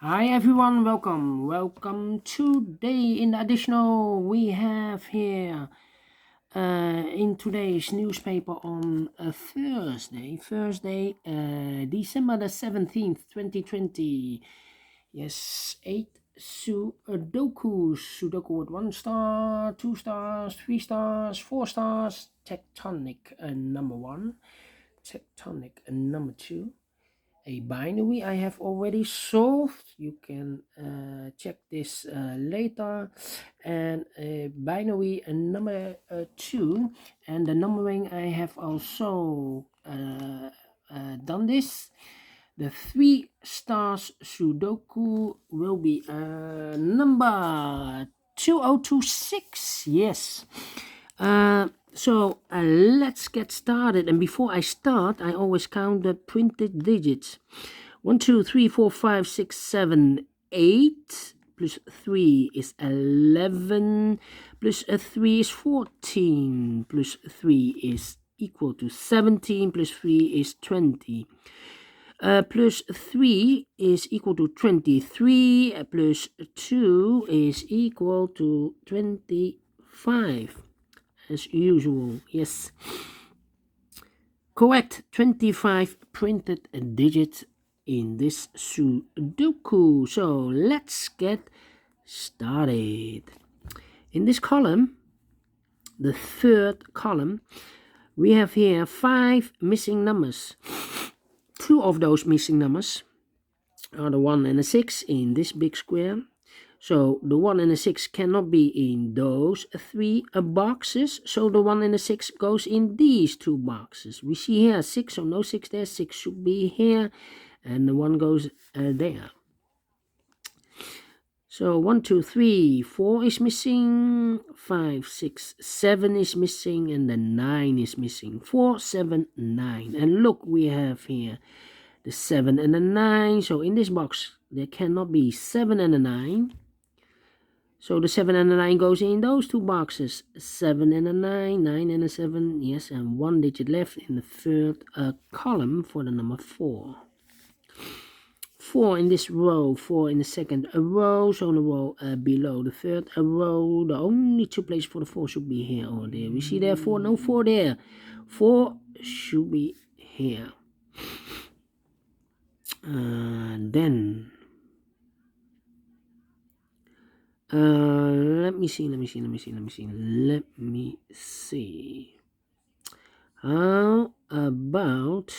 Hi everyone, welcome. Today in the additional we have here in today's newspaper on Thursday, December the 17th, 2020. Yes, 8 Sudoku with 1 star, 2 stars, 3 stars, 4 stars, tectonic number 1, tectonic number 2. A binary I have already solved. You can check this later. And a binary number 2, and the numbering I have also done this. The 3 stars Sudoku will be number 2026. Yes. So let's get started. And before I start, I always count the printed digits. 1, 2, 3, 4, 5, 6, 7, 8. Plus 3 is 11. Plus 3 is 14. Plus 3 is equal to 17. Plus 3 is 20. Plus 3 is equal to 23. Plus 2 is equal to 25. As usual, yes. Correct, 25 printed digits in this Sudoku. So let's get started. In this column, the third column, we have here 5 missing numbers. 2 of those missing numbers are the 1 and the 6 in this big square. So the 1 and the 6 cannot be in those 3 boxes. So the 1 and the 6 goes in these 2 boxes. We see here 6, so no 6 there. 6 should be here. And the 1 goes there. So 1, 2, 3, 4 is missing. 5, 6, 7 is missing. And the 9 is missing. 4, 7, 9. And look, we have here the 7 and the 9. So in this box, there cannot be 7 and a 9. So the 7 and the 9 goes in those 2 boxes. 7 and a 9, 9 and a 7, yes, and 1 digit left in the third column for the number 4. 4 in this row, 4 in the second row, so in the row below the third row, the only 2 places for the 4 should be here or there. We see there 4, no 4 there. 4 should be here. Then let me see. How about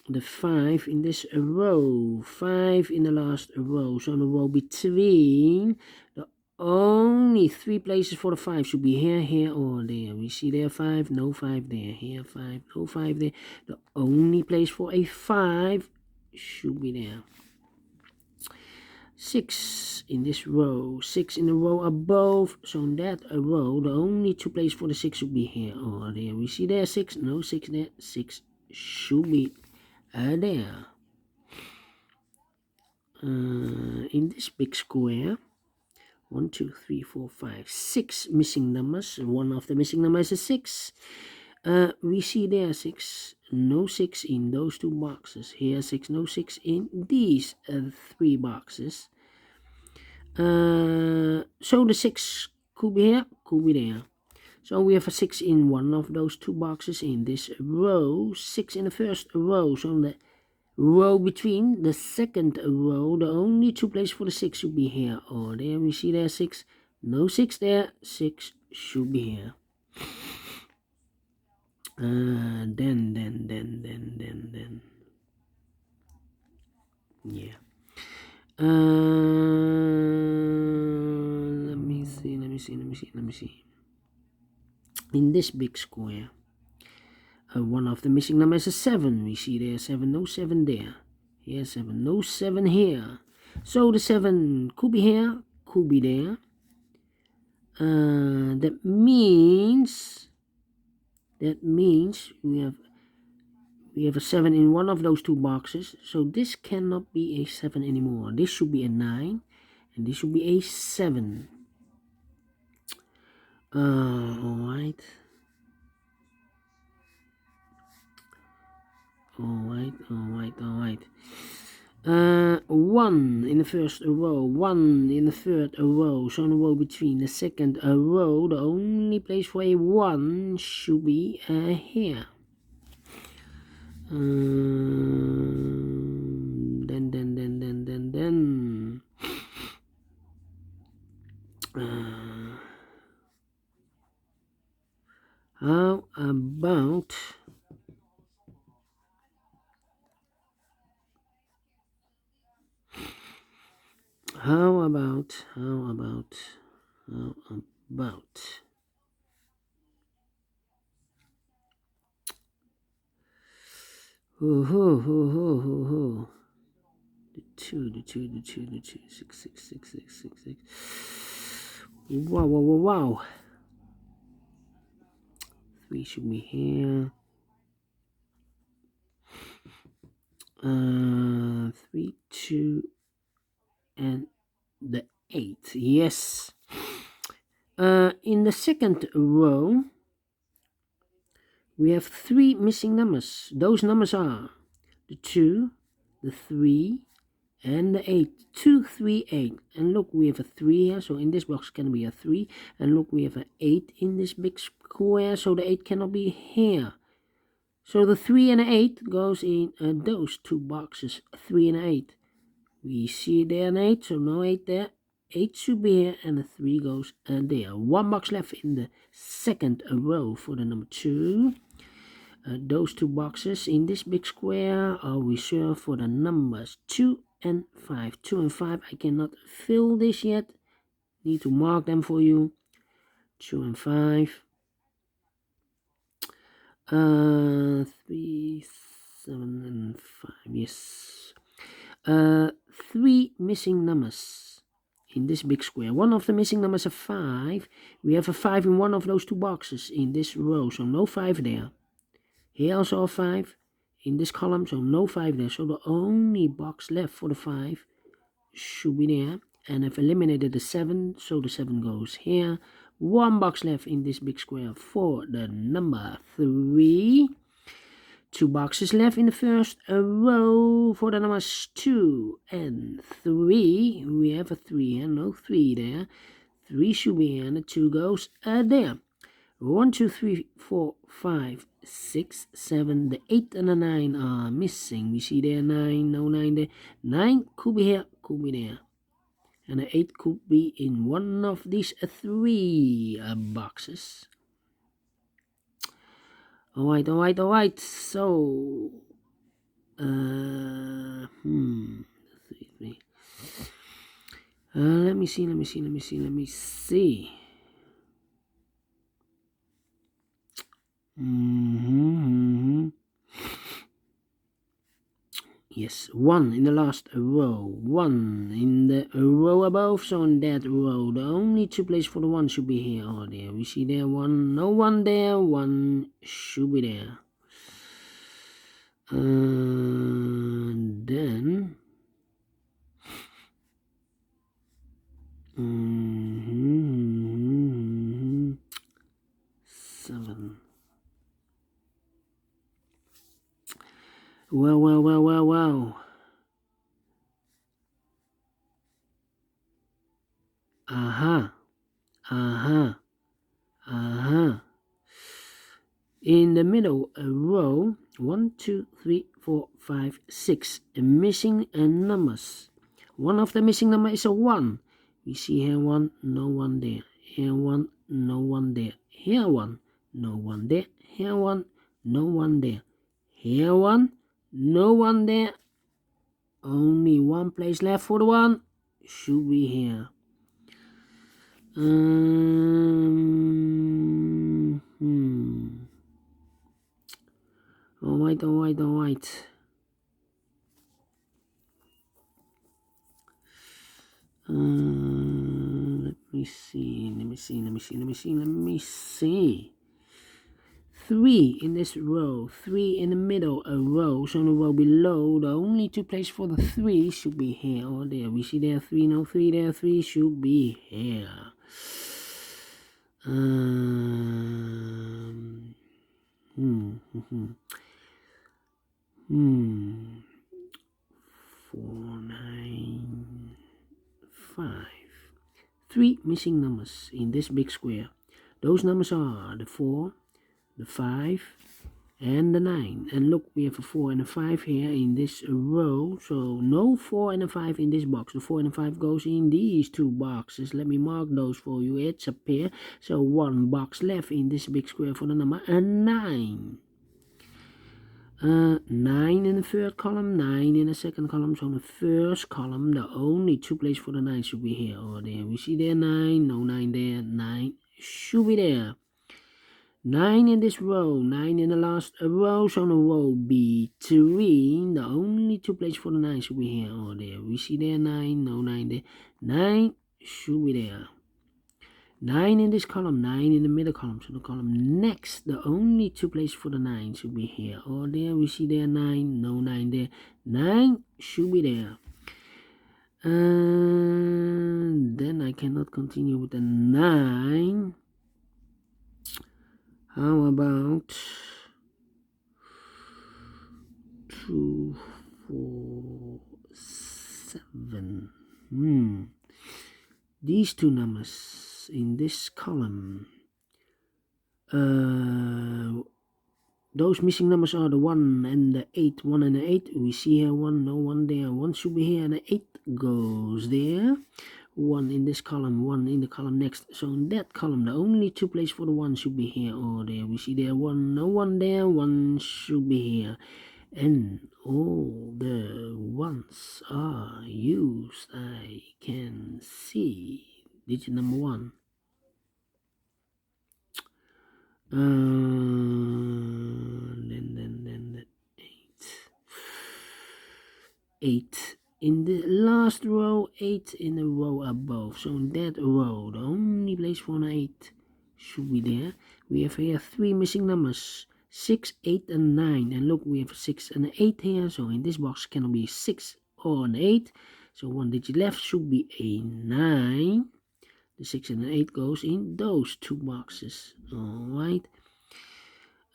the 5 in this row, 5 in the last row, so in the row between, the only 3 places for the 5 should be here, here, or there. We see there 5, no 5 there, here 5, no 5 there. The only place for a 5 should be there. 6 in this row, 6 in the row above, so in that row, the only 2 places for the 6 should be here or there. We see there 6, no 6 there, 6 should be there. In this big square, 1, 2, 3, 4, 5, 6 missing numbers. One of the missing numbers is 6. We see there 6, no 6 in those 2 boxes. Here 6, no 6 in these 3 boxes. So the 6 could be here, could be there. So we have a 6 in one of those 2 boxes in this row, 6 in the first row. So in the row between the second row, the only 2 places for the 6 should be here or there. We see there 6, no 6 there, 6 should be here. Then. Yeah. Let me see. In this big square, one of the missing numbers is 7. We see there 7, no 7 there. Here 7, no 7 here. So the 7 could be here, could be there. That means we have a 7 in one of those 2 boxes. So this cannot be a 7 anymore. This should be a 9, and this should be a 7. Alright. One in the first row, one in the third row, so in the row between the second row, the only place for a one should be here. Then. How about the two, 6. Wow. 3 should be here. 3, 2, and the 8. Yes. In the second row, we have 3 missing numbers. Those numbers are the 2, the 3, and the 8. 2, 3, 8. And look, we have a 3 here, so in this box can be a 3. And look, we have an 8 in this big square, so the 8 cannot be here. So the 3 and the 8 goes in those two boxes, 3 and 8. We see there an 8, so no 8 there. 8 should be here, and the 3 goes there. 1 box left in the second row for the number 2. Those two boxes in this big square are reserved for the numbers 2 and 5. 2 and 5, I cannot fill this yet. Need to mark them for you. 2 and 5. 3, 7, and 5. Yes. 3 missing numbers in this big square. One of the missing numbers is 5. We have a 5 in one of those two boxes in this row, so no 5 there. Here also a 5 in this column, so no 5 there. So the only box left for the 5 should be there. And I've eliminated the 7, so the 7 goes here. 1 box left in this big square for the number 3. 2 boxes left in the first row for the numbers 2 and 3. We have a 3 here, no 3 there. 3 should be here, and the 2 goes there. 1, 2, 3, 4, 5, 6, 7. The 8 and the 9 are missing. We see there 9, no 9 there. 9 could be here, could be there. And the 8 could be in one of these 3 boxes. Alright. So, 3. Let me see. Yes, 1 in the last row, 1 in the row above, so in that row, the only 2 places for the 1 should be here or there. We see there 1, no 1 there, 1 should be there. Then, seven. Wow. In the middle row, 1, 2, 3, 4, 5, 6 missing numbers. One of the missing number is a 1. We see here 1, no 1 there. Here 1, no 1 there. Here 1, no 1 there. Here 1, no 1 there. Here 1, no 1 there. Only 1 place left for the 1. Should be here. Alright. Let me see. 3 in this row, 3 in the middle row, so in the row below, the only 2 places for the 3 should be here or there. We see there 3, no 3 there, 3 should be here. 495. 3 missing numbers in this big square. Those numbers are the 4, the 5, and the 9. And look, we have a 4 and a 5 here in this row. So no 4 and a 5 in this box. The 4 and a 5 goes in these two boxes. Let me mark those for you. It's a pair. So one box left in this big square for the number 9. 9 in the third column, 9 in the second column. So in the first column, the only two places for the 9 should be here or there. We see there 9, no 9 there, 9 should be there. 9 in this row, 9 in the last row. So in the row B3, the only two places for the 9 should be here or there. We see there 9, no 9 there, 9 should be there. 9 in this column, 9 in the middle column. So the column next, the only two places for the 9 should be here or there. We see there 9, no 9 there, 9 should be there. And then I cannot continue with the 9. How about 2, 4, 7? These two numbers in this column, those missing numbers are the 1 and the 8. 1 and the 8. We see here 1, no 1 there. 1 should be here, and the 8 goes there. 1 in this column, 1 in the column next. So in that column, the only two places for the 1 should be here or there. We see there 1, no 1 there. 1 should be here. And all the ones are used. I can see digit number 1. Then 8 in the last row, 8 in the row above. So in that row, the only place for an 8 should be there. We have here 3 missing numbers, 6, 8, and 9. And look, we have a 6 and an 8 here. So in this box cannot be 6 or an 8. So one digit left should be a 9. The 6 and the 8 goes in those two boxes. Alright.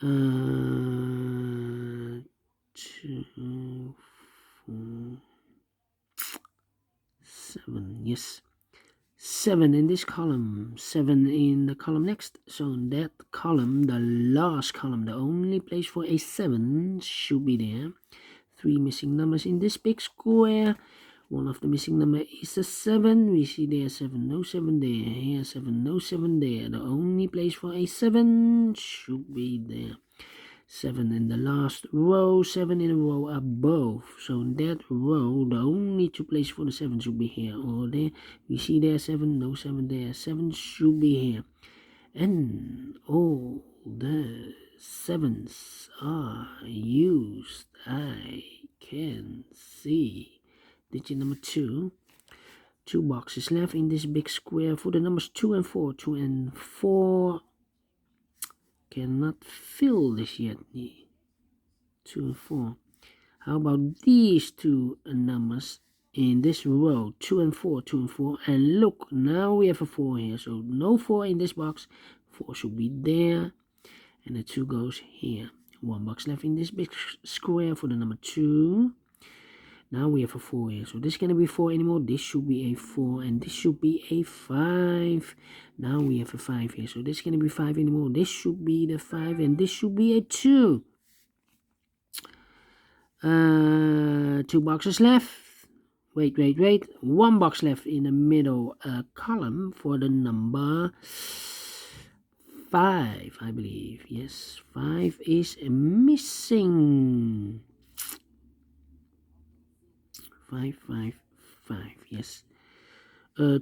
2, 4, 7. Yes. 7 in this column. 7 in the column next. So in that column, the last column, the only place for a 7 should be there. 3 missing numbers in this big square. One of the missing number is a 7. We see there 7, no 7 there. Here 7, no 7 there. The only place for a 7 should be there. 7 in the last row, 7 in a row above. So in that row, the only two places for the 7 should be here or there. We see there 7, no 7 there. 7 should be here. And all the 7s are used. I can see. Digit number 2. 2 boxes left in this big square for the numbers 2 and 4. 2 and 4 cannot fill this yet. 2 and 4. How about these two numbers in this row? 2 and 4. 2 and 4. And look, now we have a 4 here. So no 4 in this box. 4 should be there. And the 2 goes here. 1 box left in this big square for the number 2. Now we have a 4 here. So this cannot be 4 anymore. This should be a 4. And this should be a 5. Now we have a 5 here. So this cannot be 5 anymore. This should be the 5. And this should be a 2. 2 boxes left. Wait. 1 box left in the middle column for the number 5, I believe. Yes, 5 is missing. 5, 5, 5. Yes.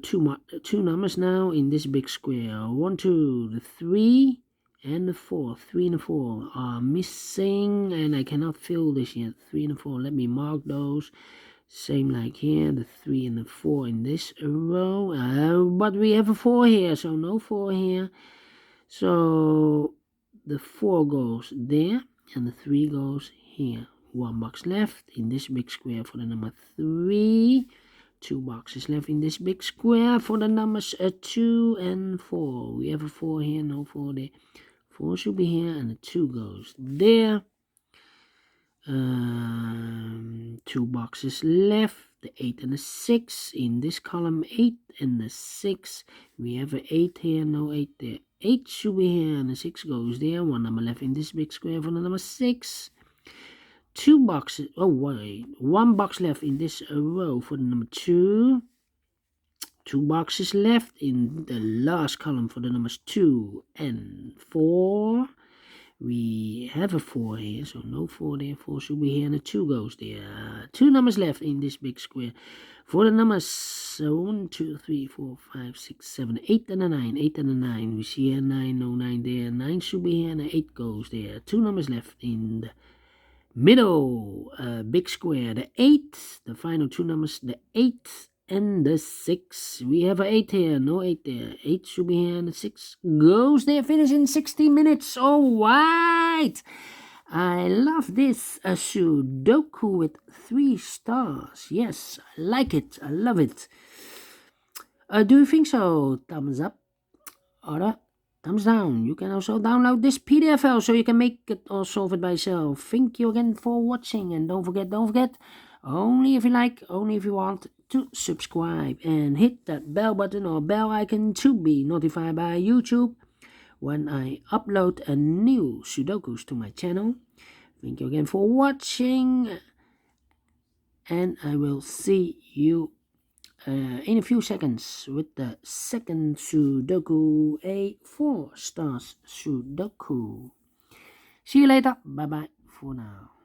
Two numbers now in this big square. 1, 2, the 3 and the 4. 3 and the 4 are missing, and I cannot fill this yet. 3 and the 4. Let me mark those. Same like here, the 3 and the 4 in this row. But we have a 4 here, so no 4 here. So the 4 goes there, and the 3 goes here. 1 box left in this big square for the number 3. 2 boxes left in this big square for the numbers 2 and 4. We have a 4 here, no 4 there. 4 should be here, and the 2 goes there. 2 boxes left, the 8 and the 6 in this column, 8 and the 6. We have an 8 here, no 8 there. 8 should be here, and the 6 goes there. 1 number left in this big square for the number 6. 2 boxes, oh wait, 1 box left in this row for the number 2. 2 boxes left in the last column for the numbers 2 and 4. We have a 4 here, so no 4 there. 4 should be here, and a 2 goes there. 2 numbers left in this big square for the numbers 1, 2, 3, 4, 5, 6, 7, 8, and a 9. 8 and a 9. We see a 9, no 9 there. 9 should be here, and a 8 goes there. 2 numbers left in the middle big square. The 8, the final 2 numbers, the 8 and the 6. We have an 8 here, no 8 there. 8 should be here, and the 6 goes there. Finish in 60 minutes. All right. I love this Sudoku with 3 stars. Yes, I like it. I love it. Do you think so? Thumbs up or thumbs down. You can also download this PDF file so you can make it or solve it by yourself. Thank you again for watching, and don't forget, only if you like, only if you want, to subscribe and hit that bell button or bell icon to be notified by YouTube when I upload a new Sudokus to my channel. Thank you again for watching, and I will see you in a few seconds with the second Sudoku, a 4 stars Sudoku. See you later. Bye bye for now.